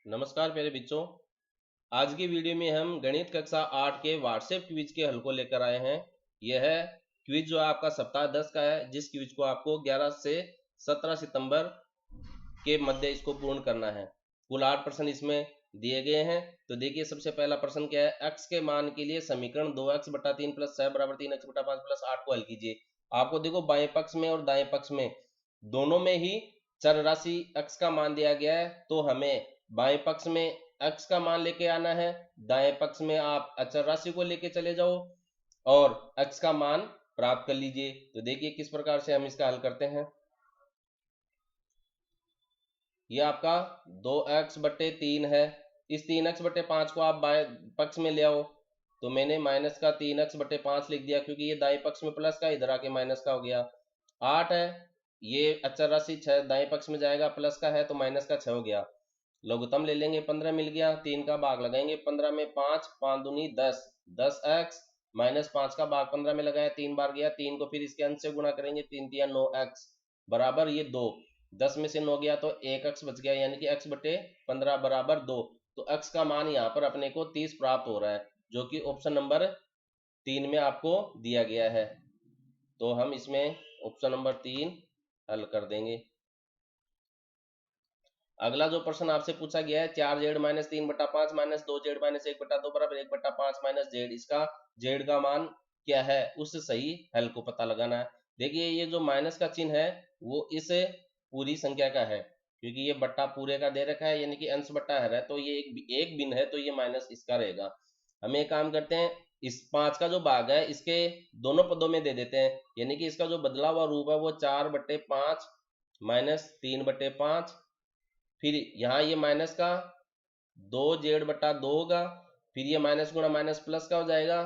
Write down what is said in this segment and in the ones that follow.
नमस्कार प्यारे बच्चों। आज की वीडियो में हम गणित कक्षा 8 के व्हाट्सएप क्विज के हल को लेकर आए हैं। यह है क्विज जो आपका सप्ताह 10 का है, जिस क्विज को आपको 11 से 17 सितंबर के मध्य इसको पूर्ण करना है। कुल 8 प्रश्न इसमें दिए गए हैं। तो देखिए, सबसे पहला प्रश्न क्या है। x के मान के लिए समीकरण 2x बटा 3 प्लस 6 बराबर 3x बटा 5 प्लस 8 को हल कीजिए। आपको देखो, बाएं पक्ष में और दाएं पक्ष में दोनों में ही चर राशि x का मान दिया गया है, तो हमें बाएं पक्ष में x का मान लेके आना है, दाएं पक्ष में आप अचर राशि को लेके चले जाओ और x का मान प्राप्त कर लीजिए। तो देखिए किस प्रकार से हम इसका हल करते हैं। ये आपका 2x बट्टे 3 है। इस 3x बट्टे 5 को आप बाएं पक्ष में ले आओ। तो मैंने माइनस का 3x बट्टे 5 लिख दिया, क्योंकि ये दाएं पक्ष में प्लस का, इधर आके माइनस का हो गया। 8 है, ये अचर राशि 6 दाएं पक्ष में जाएगा, प्लस का है तो माइनस का 6 हो गया। लघुत्तम ले लेंगे, 15 मिल गया। 3 का भाग लगाएंगे 15 में, 5 5 दूनी 10, 10x माइनस 5 का भाग 15 में लगाया, 3 बार गया। 3 को फिर इसके अंश से गुणा करेंगे, 3 तिया 9x बराबर ये 2। 10 में से 9 गया तो 1x बच गया, यानी कि x बटे 15 बराबर 2। तो x का मान यहाँ पर अपने को 30 प्राप्त हो रहा है, जो कि ऑप्शन नंबर 3 में आपको दिया गया है। तो हम इसमें ऑप्शन नंबर 3 हल कर देंगे। अगला जो प्रश्न आपसे पूछा गया है, 4z माइनस 3 बटा 5 माइनस 2z माइनस 1 बटा 2 बराबर 1 बटा 5 माइनस z। इसका z का मान क्या है, उस सही हल को पता लगाना है। देखिए, ये जो माइनस का चिन्ह है वो इस पूरी संख्या का है, क्योंकि ये बट्टा पूरे का दे रखा है, यानी कि अंश बट्टा है, तो ये एक भिन्न है, तो ये माइनस इसका रहेगा। हम एक काम करते हैं, इस 5 का जो भाग है इसके दोनों पदों में दे देते हैं, यानी कि इसका जो बदला हुआ रूप है वो 4 बट्टे 5 माइनस 3 बट्टे 5। फिर यहाँ ये माइनस का 2z बटा 2 होगा, फिर ये माइनस गुणा माइनस प्लस का हो जाएगा,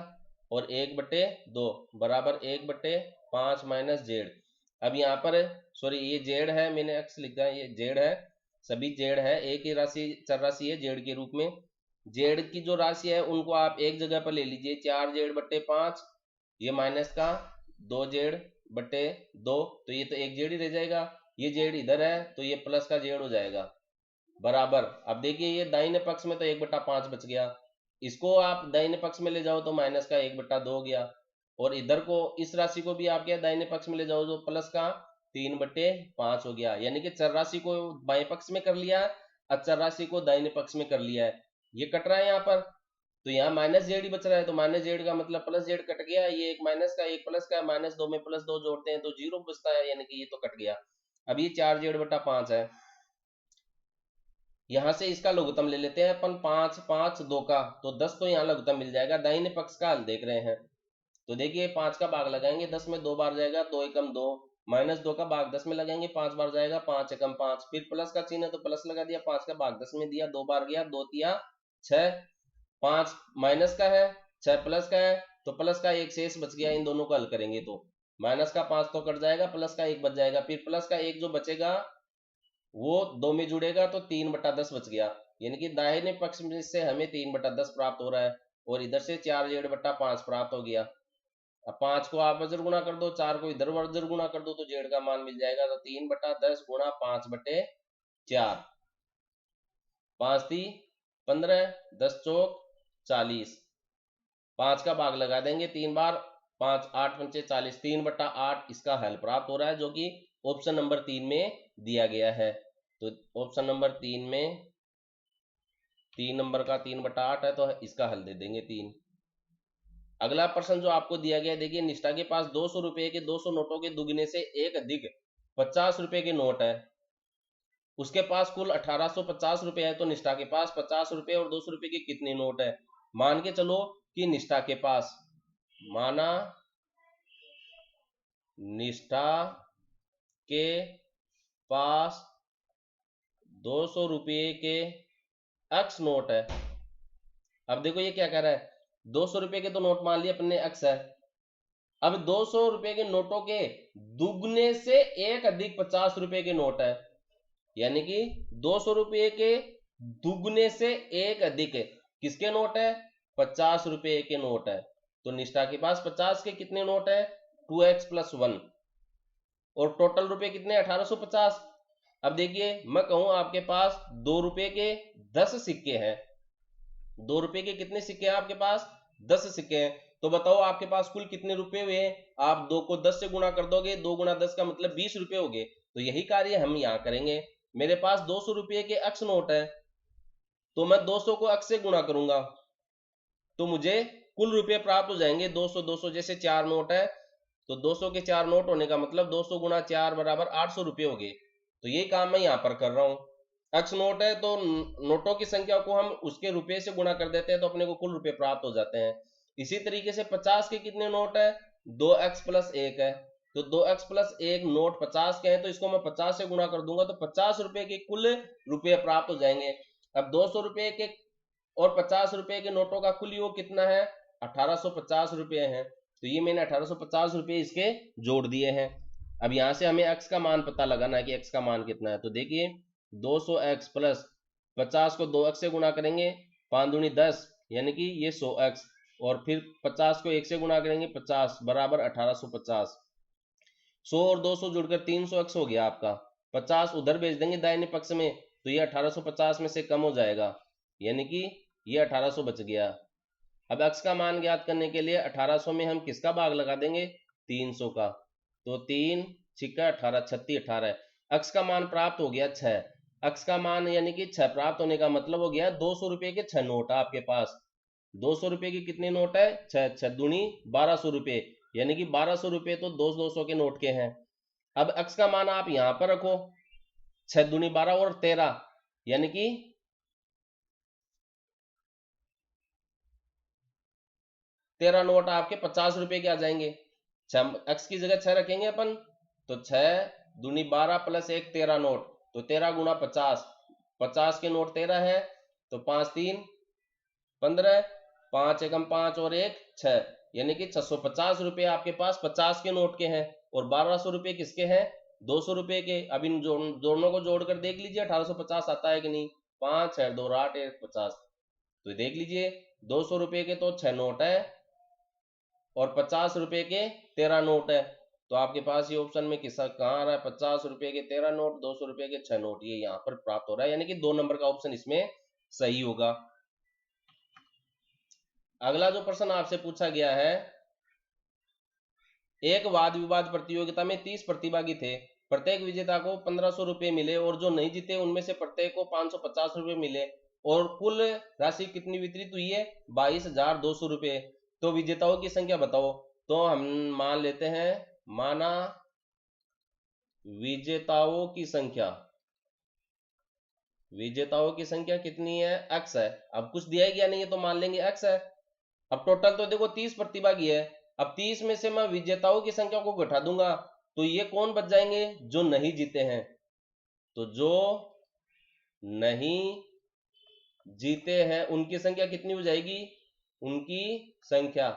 और 1 बटे 2 बराबर 1 बटे 5 माइनस जेड। अब यहाँ पर सॉरी, ये जेड है, मैंने एक्स लिखा है, ये जेड है, सभी जेड है, एक ही राशि चर राशि है जेड के रूप में। जेड की जो राशि है उनको आप एक जगह पर ले लीजिए, 4z बट्टे 5, ये माइनस का 2z बट्टे 2, तो ये तो एक जेड ही रह जाएगा। ये जेड इधर है तो ये प्लस का जेड हो जाएगा बराबर। अब देखिए, ये दाहिने पक्ष में तो 1 बटा 5 बच गया, इसको आप दाहिने पक्ष में ले जाओ तो माइनस का 1 बटा 2 हो गया, और इधर को इस राशि को भी आप क्या दाहिने पक्ष में ले जाओ, जो प्लस का 3 बटे 5 हो गया, यानी कि चर राशि को बाएं पक्ष में कर लिया, अचर राशि को दाहिने पक्ष में कर लिया है। ये कट रहा है यहाँ पर, तो यहाँ माइनस जेड ही बच रहा है, तो माइनस जेड का मतलब प्लस जेड कट गया, ये एक माइनस का एक प्लस का, माइनस 2 में प्लस 2 जोड़ते हैं तो 0 बचता है, यानी कि ये तो कट गया। अब ये 4z बटा 5 है, यहां से इसका लघुत्तम ले लेते हैं अपन, 5 5 2 का, तो 10 तो यहाँ लघुत्तम मिल जाएगा। दाहिने पक्ष का हल देख रहे हैं, तो देखिए 5 का भाग लगाएंगे, 10 में 2 बार जाएगा, 2 एकम 2, माइनस 2 का भाग 10 में लगाएंगे, 5 बार जाएगा, 5 एकम 5, फिर प्लस का चिन्ह है तो प्लस लगा दिया, 5 का भाग 10 में दिया, 2 बार गया, 2 तिया 6, 5 माइनस का है, 6 प्लस का है, तो प्लस का एक शेष बच गया। इन दोनों को हल करेंगे तो माइनस का 5 तो कट जाएगा, प्लस का 1 बच जाएगा, फिर प्लस का 1 जो बचेगा वो 2 में जुड़ेगा तो 3 बटा 10 बच गया, यानी कि दाहिने पक्ष में से हमें 3 बटा 10 प्राप्त हो रहा है, और इधर से 4z बटा 5 प्राप्त हो गया। अब 5 को आप वज्र गुणा कर दो, 4 को इधर वज्र गुणा कर दो, तो जेड का मान मिल जाएगा। तो 3 बटा 10 गुणा 5 बटे 4, 5 ती 15, 10 चौक 40, 5 का भाग लगा देंगे 3 बार, 5 8 पंचे 40, 3 बटा 8 इसका हल प्राप्त हो रहा है, जो कि ऑप्शन नंबर 3 में दिया गया है। तो ऑप्शन नंबर 3 में 3 नंबर का 3 बटा 8 है, तो इसका हल दे देंगे 3। अगला प्रश्न जो आपको दिया गया है, देखिए, निष्ठा के पास 200 रुपए के 200 नोटों के दुगने से एक अधिक 50 रुपए के नोट है, उसके पास कुल 1850 रुपए है, तो निष्ठा के पास 50 रुपए और 200 रुपए के कितने नोट है। मान के चलो कि निष्ठा के पास, माना निष्ठा के पास 200 रुपये के x नोट है। अब देखो ये क्या कह रहा है, 200 रुपये के तो नोट मान लिए अपने x है, अब 200 रुपये के नोटों के दुगने से एक अधिक 50 रुपए के नोट है, यानी कि 200 रुपये के दुगने से एक अधिक किसके नोट है, 50 रुपए के नोट है। तो निष्ठा के पास 50 के कितने नोट है, 2x प्लस 1, और टोटल रुपए कितने 1850, अब देखिए मैं कहूं आपके पास 2 रुपए के 10 सिक्के हैं, 2 रुपए के कितने सिक्के हैं आपके पास? 10 सिक्के हैं। तो बताओ आपके पास कुल कितने रुपए हुए हैं? आप 2 को 10 से गुणा कर दोगे, 2 गुणा 10 का मतलब 20 रुपए हो गए। तो यही कार्य हम यहाँ करेंगे। मेरे पास 200 रुपए के अक्स नोट है, तो मैं 200 को अक्स से गुणा करूंगा तो मुझे कुल रुपए प्राप्त हो जाएंगे। 200 200 जैसे 4 नोट है, तो 200 के 4 नोट होने का मतलब 200 गुणा 4 बराबर 800 रुपये हो गए। तो ये काम मैं यहाँ पर कर रहा हूँ। अक्स नोट है तो नोटों की संख्या को हम उसके रुपए से गुणा कर देते हैं तो अपने को कुल रुपए प्राप्त हो जाते हैं। इसी तरीके से 50 के कितने नोट है? 2x प्लस 1 है, तो 2x प्लस 1 नोट 50 के हैं, तो इसको मैं 50 से गुणा कर दूंगा तो 50 रुपए के कुल रुपए प्राप्त हो जाएंगे। अब 200 रुपए के और 50 रुपए के नोटों का कुल योग कितना है? 1850 रुपए है। तो ये मैंने 1850 रुपए इसके जोड़ दिए हैं। अब यहां से हमें x का मान पता लगाना है कि x का मान कितना है। तो देखिए 200x प्लस 50 को 2x से गुणा करेंगे, 5 दूनी 10 यानी कि ये 100x, और फिर 50 को 1 से गुणा करेंगे 50 बराबर 1850। 100 और 200 जुड़कर 300x हो गया आपका। 50 उधर भेज देंगे दाहिने पक्ष में तो ये 1850 में से कम हो जाएगा, यानी कि ये 1800 बच गया। अब x का मान ज्ञात करने के लिए 1800 में हम किसका भाग लगा देंगे? 300 का। तो 3 छिक्का 18 36 18, x का मान प्राप्त हो गया 6। x का मान यानी कि 6 प्राप्त होने का मतलब हो गया 200 रुपए के 6 नोट है आपके पास। 200 रुपए के कितने नोट है? 6 6 दूनी 1200 रुपए, यानी कि 1200 रुपए तो 200 के नोट के हैं। अब x का मान आप यहां पर रखो, 6 दूनी 12 और 13, यानी कि 13 नोट आपके 50 रुपए के आ जाएंगे। x की जगह 6 रखेंगे अपन, तो 6 दूनी 12 प्लस 1 13 नोट, तो 13 गुना 50, 50 के नोट 13 है, तो 5 3 15, 5 एकम 5 और 1 6, यानी कि 650 रुपए आपके पास 50 के नोट के हैं और 1200 रुपए किसके हैं? 200 रुपए के। अब इन दोनों को जोड़कर देख लीजिए 1850 आता है कि नहीं। 5 6 2 8 1 50, तो देख लीजिए 200 रुपए के तो 6 नोट है और 50 रुपए के 13 नोट है। तो आपके पास ये ऑप्शन में किसा कहाँ आ रहा है? 50 रुपए के 13 नोट, 200 रुपए के 6 नोट, ये यहाँ पर प्राप्त हो रहा है, यानी कि 2 नंबर का ऑप्शन इसमें सही होगा। अगला जो प्रश्न आपसे पूछा गया है, एक वाद विवाद प्रतियोगिता में 30 प्रतिभागी थे, प्रत्येक विजेता को 1500 रुपए मिले और जो नहीं जीते उनमें से प्रत्येक को 550 रुपए मिले और कुल राशि कितनी वितरित हुई है? 22,200 रुपए। तो विजेताओं की संख्या बताओ। तो हम मान लेते हैं, माना विजेताओं की संख्या, विजेताओं की संख्या कितनी है? x है। अब कुछ दिया गया नहीं है तो मान लेंगे x है। अब टोटल तो देखो 30 प्रतिभागी है, अब 30 में से मैं विजेताओं की संख्या को घटा दूंगा तो ये कौन बच जाएंगे? जो नहीं जीते हैं। तो जो नहीं जीते हैं उनकी संख्या कितनी हो जाएगी? उनकी संख्या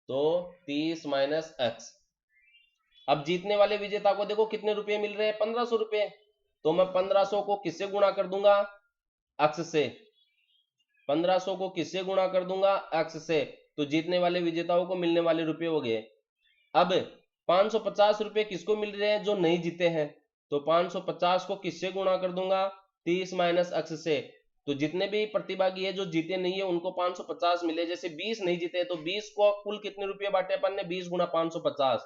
तो 30 माइनस x। अब जीतने वाले विजेता को देखो कितने रुपए मिल रहे हैं? 1500 रुपए। तो मैं 1500 को किससे गुणा कर दूंगा? x से। 1500 को किससे गुणा कर दूंगा? x से। तो जीतने वाले विजेताओं को मिलने वाले रुपए हो गए। अब 550 रुपए किसको मिल रहे हैं? जो नहीं जीते हैं। तो 550 को किससे गुणा कर दूंगा? 30 माइनस x से। तो जितने भी प्रतिभागी है जो जीते नहीं है उनको 550 मिले। जैसे 20 नहीं जीते तो 20 को कुल कितने रुपए बांटे अपन ने? 20 गुना 550,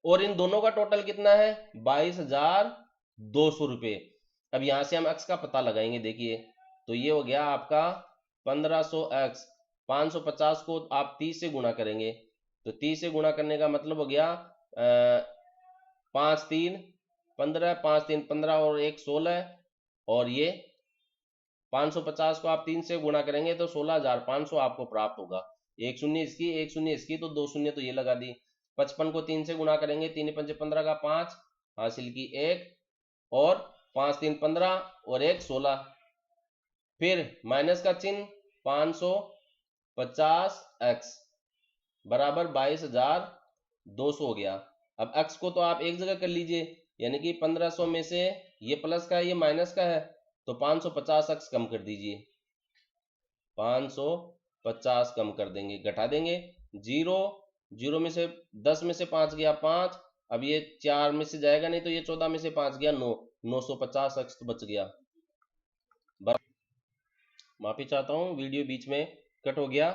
और इन दोनों का टोटल कितना है? 22,200 रुपए। अब यहां से हम x का पता लगाएंगे। देखिए तो ये हो गया आपका 1500x, 550 को आप 30 से गुणा करेंगे तो 30 से गुणा करने का मतलब हो गया 5 3 15, 5 3 15 और 1 16, और ये 550 को आप 3 से गुणा करेंगे तो 16,500 आपको प्राप्त होगा। एक शून्य इसकी, एक शून्य इसकी, तो 2 शून्य तो ये लगा दी। 55 को 3 से गुणा करेंगे, 3 पंचे 15 का 5 हासिल की 1, और 5 3 15 और 1 16, फिर माइनस का चिन्ह 550x बराबर 22,200 हो गया। अब x को तो आप एक जगह कर लीजिए, यानी कि 1500 में से ये प्लस का है ये माइनस का है, तो 550x कम कर दीजिए। 550 कम कर देंगे, घटा देंगे। 0 0 में से 10 में से 5 गया 5, अब ये 4 में से जाएगा नहीं तो ये 14 में से 5 गया 9, 950 अक्स तो बच गया। माफी चाहता हूं, वीडियो बीच में कट हो गया।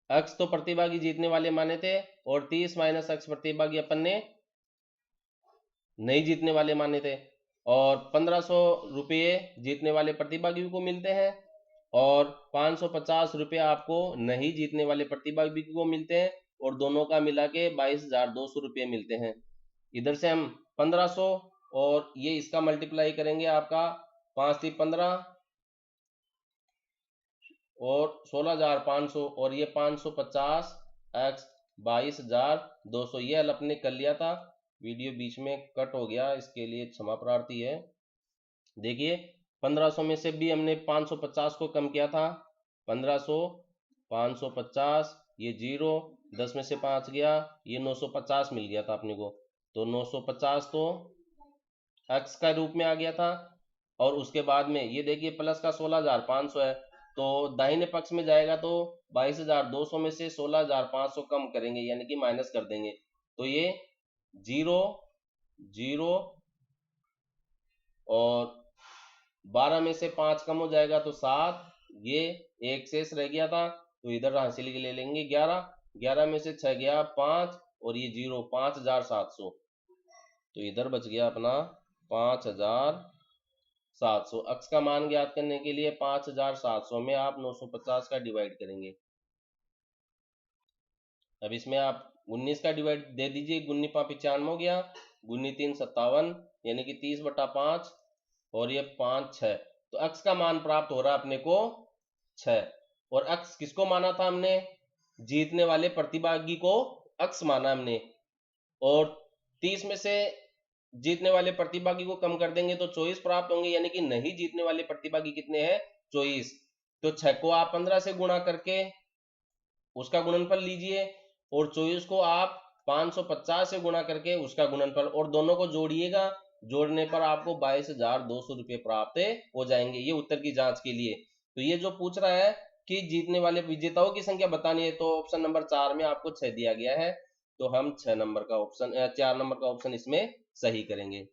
अक्स तो प्रतिभागी जीतने वाले माने थे और 30 माइनस अक्स प्रतिभागी अपन ने नहीं जीतने वाले माने थे, और 1500 रुपये जीतने वाले प्रतिभागी को मिलते हैं और 550 रुपये आपको नहीं जीतने वाले प्रतिभागी को मिलते हैं, और दोनों का मिला के 22,200 रुपये मिलते हैं। इधर से हम 1500 और ये इसका मल्टीप्लाई करेंगे, आपका 5 × 15 और 16,500 और ये 550 x 22,200, ये हल अपने कर लिया था। वीडियो बीच में कट हो गया, इसके लिए क्षमा प्रार्थी है। देखिए 1500 में से भी हमने 550 को कम किया था, 1500 550, ये 0, 10 में से 5 गया, ये 950 मिल गया था अपने को। तो 950 तो x का रूप में आ गया था, और उसके बाद में ये देखिए प्लस का 16,500 है, तो दाहिने पक्ष में जाएगा तो 22,200 में से 16,500 कम करेंगे, यानी कि माइनस कर देंगे, तो ये 0 0 और 12 में से 5 कम हो जाएगा तो 7, ये एक शेष रह गया था, तो इधर हासिल के ले लेंगे 11, 11 में से 6 गया 5 और ये 0, 5,700, तो इधर बच गया अपना 5,700। अक्स का मान ज्ञात करने के लिए 5,700 में आप 950 का डिवाइड करेंगे। अब इसमें आप 19 का डिवाइड दे दीजिए, 19 5 95 हो गया, 19 3 57, यानी कि 30/5 और ये 5 6, तो अक्स का मान प्राप्त हो रहा है अपने को 6। और अक्स किसको माना था हमने? जीतने वाले प्रतिभागी को अक्स माना हमने, और 30 में से जीतने वाले प्रतिभागी को कम कर देंगे तो 24 प्राप्त होंगे, यानी कि नहीं जीतने वाले प्रतिभागी कितने हैं? 24। तो 6 को आप 15 से गुणा करके उसका गुणनफल लीजिए, और 24 को आप 550 से गुणा करके उसका गुणनफल, और दोनों को जोड़िएगा, जोड़ने पर आपको 22,200 रुपये प्राप्त हो जाएंगे। ये उत्तर की जांच के लिए। तो ये जो पूछ रहा है कि जीतने वाले विजेताओं की संख्या बतानी है, तो ऑप्शन नंबर 4 में आपको 6 दिया गया है, तो हम 6 नंबर का ऑप्शन 4 नंबर का ऑप्शन इसमें सही करेंगे।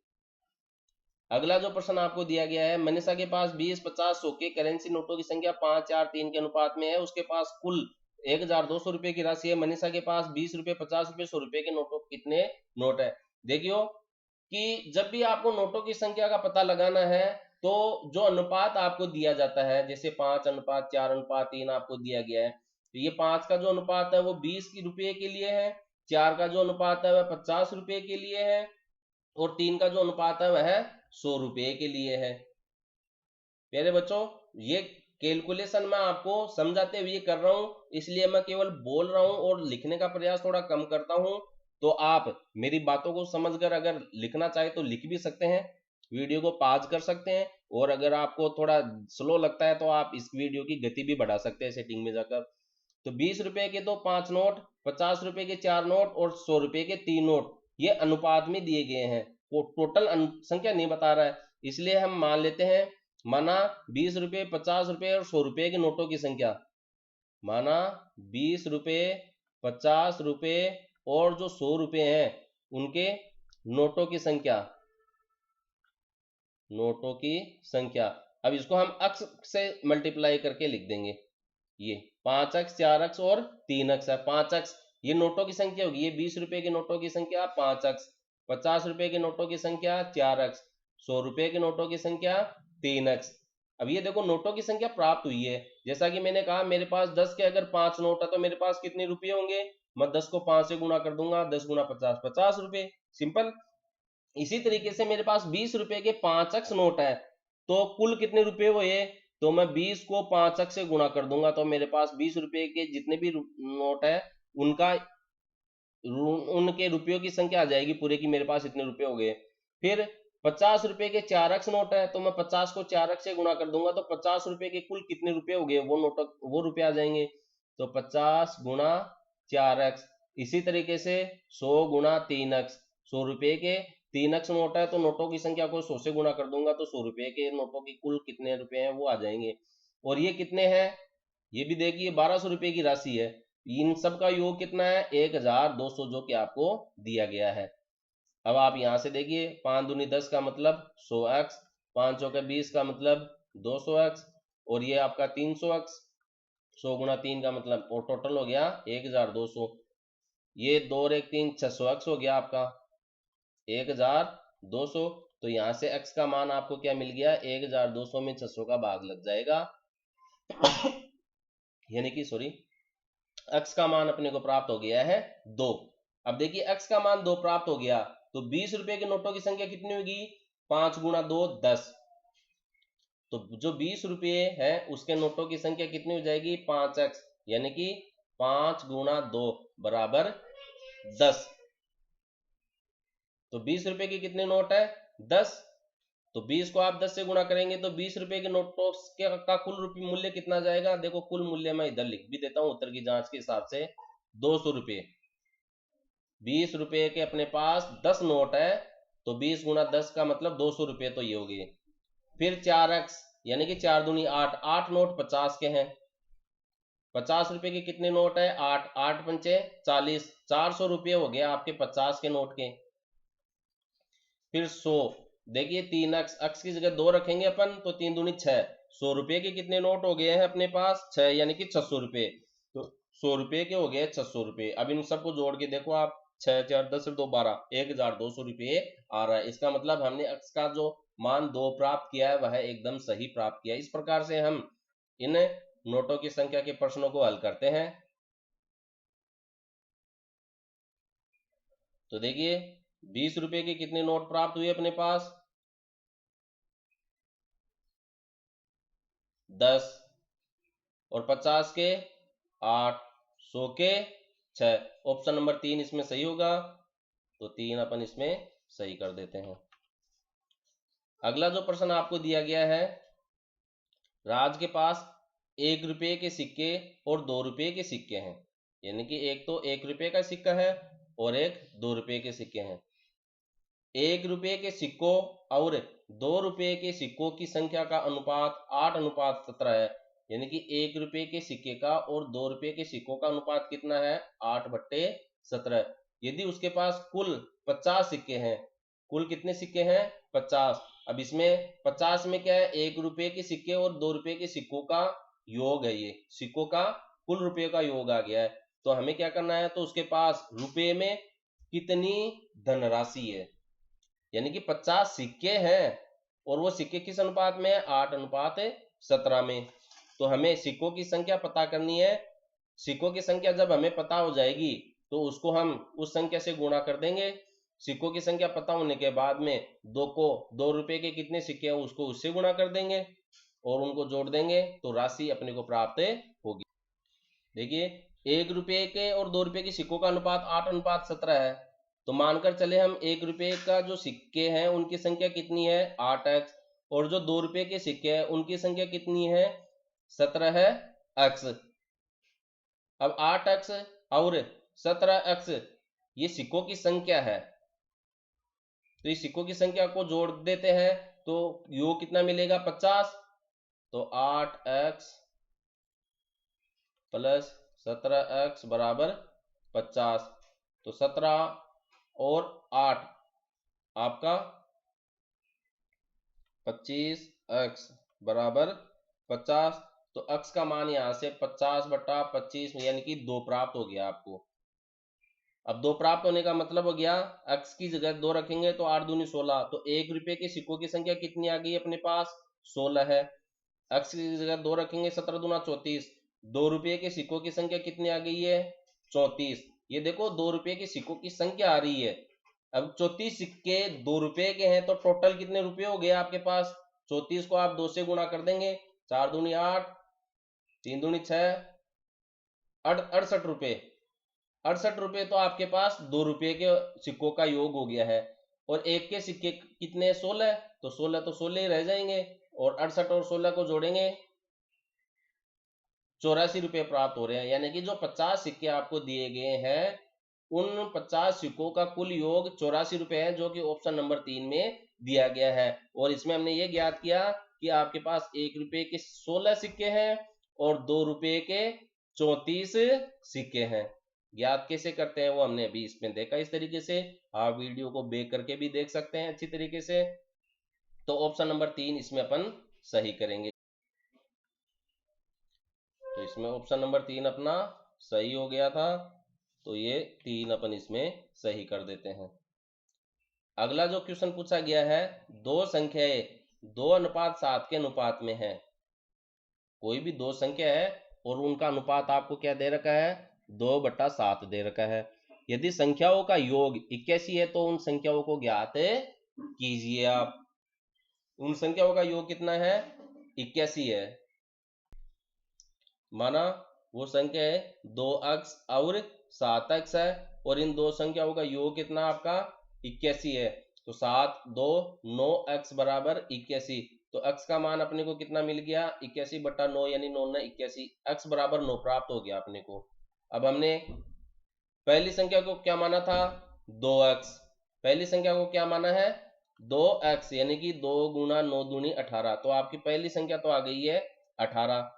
अगला जो प्रश्न आपको दिया गया है, मनीषा के पास 20, 50, 100 के करेंसी नोटों की संख्या 5, 4, 3 के अनुपात में है। उसके पास कुल 1,200 रुपए की राशि है। मनीषा के पास 20 रुपए, 50 रुपए, 100 रुपए के नोटों कितने नोट है? देखियो कि जब भी आपको नोटों की संख्या का पता लगाना है, तो जो अनुपात आपको दिया जाता है, जैसे 5:4:3 आपको दिया गया है, तो ये 5 का जो अनुपात है वो 20 रुपये के लिए है, 4 का जो अनुपात है वह 50 रुपये के लिए है, और 3 का जो अनुपात है वह 100 रुपये के लिए है। प्यारे बच्चों, ये कैलकुलेशन मैं आपको समझाते हुए कर रहा हूं, इसलिए मैं केवल बोल रहा हूं और लिखने का प्रयास थोड़ा कम करता हूं। तो आप मेरी बातों को समझकर अगर लिखना चाहे तो लिख भी सकते हैं, वीडियो को पॉज कर सकते हैं, और अगर आपको थोड़ा स्लो लगता है तो आप इस वीडियो की गति भी बढ़ा सकते हैं सेटिंग में जाकर। तो 20 रुपए के तो 5 नोट, 50 रुपए के 4 नोट और 100 रुपए के 3 नोट, ये अनुपात में दिए गए हैं, वो टोटल संख्या नहीं बता रहा है, इसलिए हम मान लेते हैं, माना 20 रुपए, 50 रुपए और 100 रुपए के नोटों की संख्या, माना 20 रुपए, 50 रुपए और जो 100 रुपए हैं उनके नोटों की संख्या, नोटों की संख्या। अब इसको हम अक्स से मल्टीप्लाई करके लिख देंगे, ये 5x, 4x और 3x है। 5x ये नोटों की संख्या होगी, ये 20 रुपए के नोटों की संख्या 5x, 50 रुपए के नोटों की संख्या 4x, 100 रुपए के नोटों की संख्या 3x। अब ये देखो नोटों की संख्या प्राप्त हुई है, जैसा कि मैंने कहा मेरे पास 10 के अगर 5 नोट है तो मेरे पास कितने रुपये होंगे? मैं 10 को 5 से गुणा कर दूंगा, 10 गुना 50, 50 रुपये, सिंपल। इसी तरीके से मेरे पास 20 रुपए के 5x नोट है, तो कुल कितने रुपए हुए? तो मैं 20 को 5x से गुणा कर दूंगा, तो मेरे पास 20 रुपए के जितने भी नोट है उनका उनके रुपयों की संख्या आ जाएगी पूरे की, मेरे पास इतने रुपए हो गए। फिर 50 रुपए के 4x नोट है, तो मैं 50 को 4x से गुणा कर दूंगा, तो 50 रुपए के कुल कितने रुपए हो गए? वो नोट, वो रुपए आ जाएंगे, तो 50 गुणा 4x। इसी तरीके से 100 गुणा 3x, 100 रुपए के 3x नोट है, तो नोटों की संख्या को 100 से गुणा कर दूंगा, तो 100 रुपए के नोटों की कुल कितने रुपए हैं वो आ जाएंगे। और ये कितने हैं? ये भी देखिए 1200 रुपए की राशि है, इन सब का योग कितना है? 1,200, जो कि आपको दिया गया है। अब आप यहां से देखिए 5 दूनी 10 का मतलब 100x, 5 चौके 20 का मतलब 200x, और ये आपका 300x, 100 गुणा 3 का मतलब, और टोटल हो गया 1200। ये 2 और 1 3, 600x हो गया आपका 1200। तो यहां से x का मान आपको क्या मिल गया, 1200 में 600 का भाग लग जाएगा यानी कि सॉरी, x का मान अपने को प्राप्त हो गया है 2। अब देखिए x का मान 2 प्राप्त हो गया, तो 20 रुपए के नोटों की संख्या कितनी होगी, 5 गुणा 2 10। तो जो 20 रुपए है उसके नोटों की संख्या कितनी हो जाएगी, 5x, यानी कि 5 गुणा 2 बराबर 10। तो 20 रुपए के कितने नोट है, 10। तो 20 को आप 10 से गुणा करेंगे तो 20 रुपए के नोटों का कुल रुपये मूल्य कितना जाएगा, देखो कुल मूल्य मैं इधर लिख भी देता हूं उत्तर की जांच के हिसाब से, 200 रुपये। 20 रुपए के अपने पास 10 नोट है, तो 20 गुणा 10 का मतलब 200 रुपये, तो ये हो गए। फिर 4x, यानी कि 4 दूनी 8, 8 नोट 50 के हैं। 50 रुपए के कितने नोट है, 8, 8 पंचे 40, 400 रुपये हो गया आपके 50 के नोट के। फिर 100, देखिए 3x, x की जगह 2 रखेंगे अपन, तो 3 दूनी 6, 100 रुपए के कितने नोट हो गए हैं अपने पास, 6, यानी कि 600 रुपये। तो 100 रुपए के हो गए 600 रुपये। अब इन सबको जोड़ के देखो आप, 6 4 10 2 12, 1200 रुपये आ रहा है। इसका मतलब हमने x का जो मान 2 प्राप्त किया है वह एकदम सही प्राप्त किया है। इस प्रकार से हम इन नोटों की संख्या के प्रश्नों को हल करते हैं। तो देखिए 20 रुपए के कितने नोट प्राप्त हुए अपने पास, 10, और 50 के 8, 100 के 6। ऑप्शन नंबर 3 इसमें सही होगा, तो 3 अपन इसमें सही कर देते हैं। अगला जो प्रश्न आपको दिया गया है, राज के पास 1 रुपये के सिक्के और 2 रुपये के सिक्के हैं, यानी कि एक तो 1 रुपये का सिक्का है और एक 2 रुपये के सिक्के हैं। 1 रुपये के सिक्कों और 2 रुपये के सिक्कों की संख्या का अनुपात 8:17 है, यानी कि 1 रुपये के सिक्के का और 2 रुपये के सिक्कों का अनुपात कितना है, 8/17। यदि उसके पास कुल 50 सिक्के हैं, कुल कितने सिक्के हैं, 50। अब इसमें 50 में क्या है, 1 रुपये के सिक्के और 2 रुपये के सिक्कों का योग है, ये सिक्कों का कुल रुपये का योग आ गया है। तो हमें क्या करना है, तो उसके पास रुपये में कितनी धनराशि है, यानी कि 50 सिक्के हैं और वो सिक्के किस अनुपात में है, 8:17 में। तो हमें सिक्कों की संख्या पता करनी है। सिक्कों की संख्या जब हमें पता हो जाएगी तो उसको हम उस संख्या से गुणा कर देंगे। सिक्कों की संख्या पता होने के बाद में 2 रुपए के कितने सिक्के हैं उसको उससे गुणा कर देंगे और उनको जोड़ देंगे, तो राशि अपने को प्राप्त होगी। देखिए 1 रुपये के और 2 रुपये के सिक्कों का अनुपात 8:17 है, तो मानकर चले हम 1 रुपये का जो सिक्के हैं उनकी संख्या कितनी है, 8x, और जो 2 रुपये के सिक्के हैं उनकी संख्या कितनी है, 17x। अब 8x और 17x ये सिक्कों की संख्या है, तो इस सिक्कों की संख्या को जोड़ देते हैं तो योग कितना मिलेगा, 50। तो 8x प्लस 17x बराबर 50। तो 17 और 8 आपका 25x बराबर 50। तो x का मान यहां से 50/25 यानी कि 2 प्राप्त हो गया आपको। अब 2 प्राप्त होने का मतलब हो गया, x की जगह 2 रखेंगे तो 8 दूनी 16, तो 1 रुपये के सिक्कों की संख्या कितनी आ गई अपने पास, 16 है। x की जगह 2 रखेंगे, 17 दूना 34, 2 रुपये के सिक्कों की संख्या कितनी आ गई है, 34। ये देखो 2 रुपये के सिक्कों की संख्या आ रही है। अब 34 सिक्के 2 रुपये के हैं, तो टोटल कितने रुपये हो गए आपके पास, 34 को आप 2 से गुणा कर देंगे, 4 दूनी 8, 3 दूनी 6, 68 रुपये। 68 रुपये तो आपके पास 2 रुपये के सिक्कों का योग हो गया है। और एक के सिक्के कितने, 16, तो 16 तो 16 ही रह जाएंगे, और 68 और 16 को जोड़ेंगे 84 रुपये प्राप्त हो रहे हैं। यानी कि जो 50 सिक्के आपको दिए गए हैं उन 50 सिक्कों का कुल योग 84 रुपये है, जो कि ऑप्शन नंबर 3 में दिया गया है। और इसमें हमने ये ज्ञात किया कि आपके पास 1 रुपये के 16 सिक्के हैं और 2 रुपये के 34 सिक्के हैं। ज्ञात कैसे करते हैं वो हमने अभी इसमें देखा। इस तरीके से आप वीडियो को बैक करके भी देख सकते हैं अच्छी तरीके से। तो ऑप्शन नंबर 3 इसमें अपन सही करेंगे। तो इसमें ऑप्शन नंबर 3 अपना सही हो गया था, तो ये 3 अपन इसमें सही कर देते हैं। अगला जो क्वेश्चन पूछा गया है, दो संख्याएं 2:7 के अनुपात में है। कोई भी दो संख्या है और उनका अनुपात आपको क्या दे रखा है, 2/7 दे रखा है। यदि संख्याओं का योग 81 है तो उन संख्याओं को ज्ञात कीजिए आप। उन संख्याओं का योग कितना है, 81 है। माना वो संख्या है 2x और 7x है, और इन दो संख्याओं का योग कितना आपका 81 है। तो 7 2 9x बराबर 81। तो x का मान अपने को कितना मिल गया, 81/9, यानी 9 ने 81, x बराबर 9 प्राप्त हो गया अपने को। अब हमने पहली संख्या को क्या माना था, 2x। पहली संख्या को क्या माना है, 2x, यानी कि 2 गुना 9 दूनी 18। तो आपकी पहली संख्या तो आ गई है 18।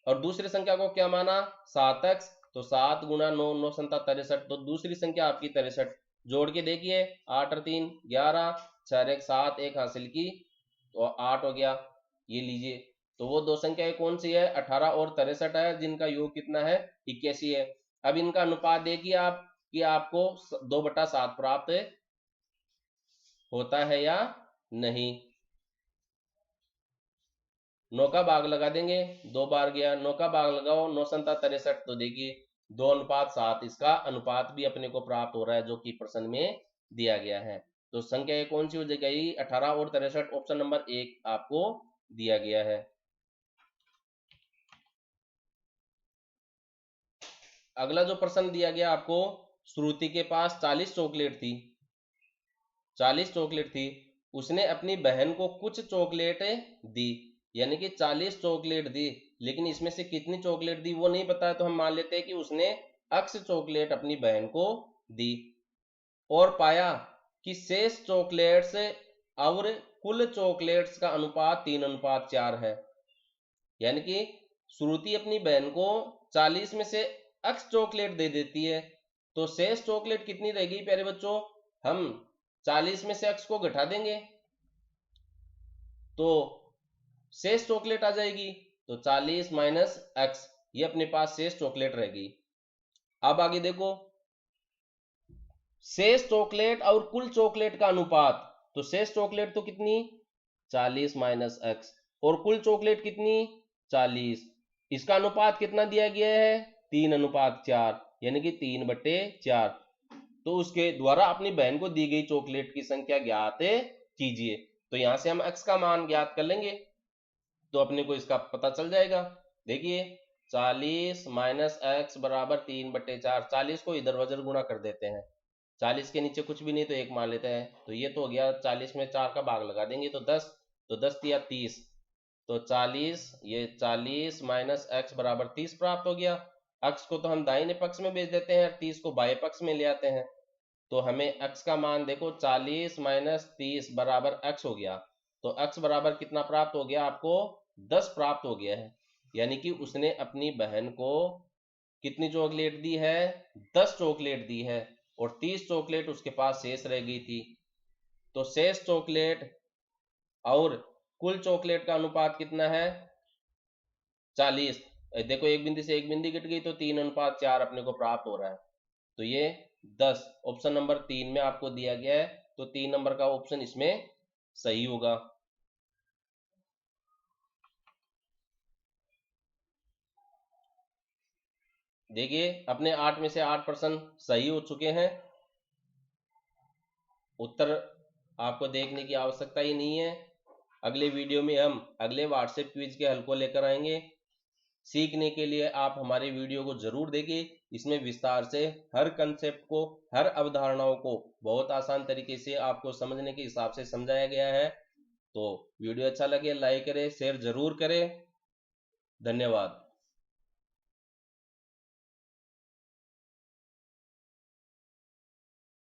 और दूसरी संख्या को क्या माना, 7x। तो 7 गुना 9 9 7 63। तो दूसरी संख्या आपकी 63। जोड़ के देखिए, 8 और 3 11, 4 1 7, 1 हासिल की तो 8 हो गया। ये लीजिए, तो वो दो संख्याएं कौन सी है, 18 और 63 है, जिनका योग कितना है, 81 है। अब इनका अनुपात देखिए आप कि आपको 2/7 प्राप्त होता है या नहीं। 9 का भाग लगा देंगे, 2 बार गया, 9 का भाग लगाओ, 9 7 63। तो देखिए 2:7 इसका अनुपात भी अपने को प्राप्त हो रहा है, जो कि प्रश्न में दिया गया है। तो संख्या ये कौन सी हो जाएगी, 18 और 63, ऑप्शन नंबर 1 आपको दिया गया है। अगला जो प्रश्न दिया गया आपको, श्रुति के पास 40 चॉकलेट थी। 40 चॉकलेट थी, उसने अपनी बहन को कुछ चॉकलेट दी, यानी कि 40 चॉकलेट दी, लेकिन इसमें से कितनी चॉकलेट दी वो नहीं पता है। तो हम मान लेते हैं कि उसने x चॉकलेट अपनी बहन को दी, और पाया कि शेष चॉकलेट्स और कुल चॉकलेट्स का अनुपात 3:4 है। यानी कि श्रुति अपनी बहन को 40 में से x चॉकलेट दे देती है, तो शेष चॉकलेट कितनी रहेगी प्यारे बच्चों, हम 40 में से x को घटा देंगे तो शेष चॉकलेट आ जाएगी। तो 40 माइनस x, ये अपने पास शेष चॉकलेट रहेगी। अब आगे देखो, शेष चॉकलेट और कुल चॉकलेट का अनुपात, तो शेष चॉकलेट तो कितनी, 40 माइनस x, और कुल चॉकलेट कितनी, 40। इसका अनुपात कितना दिया गया है, 3:4, यानी कि 3/4। तो उसके द्वारा अपनी बहन को दी गई चॉकलेट की संख्या ज्ञात कीजिए। तो यहां से हम x का मान ज्ञात कर लेंगे, तो अपने को इसका पता चल जाएगा। देखिए 40 माइनस x बराबर 3/4। 40 को इधर उधर गुणा कर देते हैं, 40 के नीचे कुछ भी नहीं तो 1 मान लेते हैं। तो ये तो हो गया, 40 में 4 का भाग लगा देंगे तो 10, तो 10 या 30। तो 40, ये 40 माइनस x बराबर 30 प्राप्त हो गया। x को तो हम दाहिने पक्ष में भेज देते हैं, 30 को बाएं पक्ष में ले आते हैं। तो हमें x का मान देखो, 40 माइनस 30 बराबर x हो गया। तो x बराबर कितना प्राप्त हो गया आपको, 10 प्राप्त हो गया है। यानी कि उसने अपनी बहन को कितनी चॉकलेट दी है, 10 चॉकलेट दी है, और 30 चॉकलेट उसके पास शेष रह गई थी। तो शेष चॉकलेट और कुल चॉकलेट का अनुपात कितना है, 40। देखो एक बिंदु से एक बिंदु घट गई तो 3:4 अपने को प्राप्त हो रहा है। तो ये 10 ऑप्शन नंबर 3 में आपको दिया गया है, तो 3 नंबर का ऑप्शन इसमें सही होगा। देखिए अपने 8 में से 8 प्रश्न सही हो चुके हैं। उत्तर आपको देखने की आवश्यकता ही नहीं है। अगले वीडियो में हम अगले व्हाट्सएप क्विज के हल को लेकर आएंगे। सीखने के लिए आप हमारे वीडियो को जरूर देखिए, इसमें विस्तार से हर कंसेप्ट को, हर अवधारणाओं को बहुत आसान तरीके से आपको समझने के हिसाब से समझाया गया है। तो वीडियो अच्छा लगे लाइक करें, शेयर जरूर करें। धन्यवाद।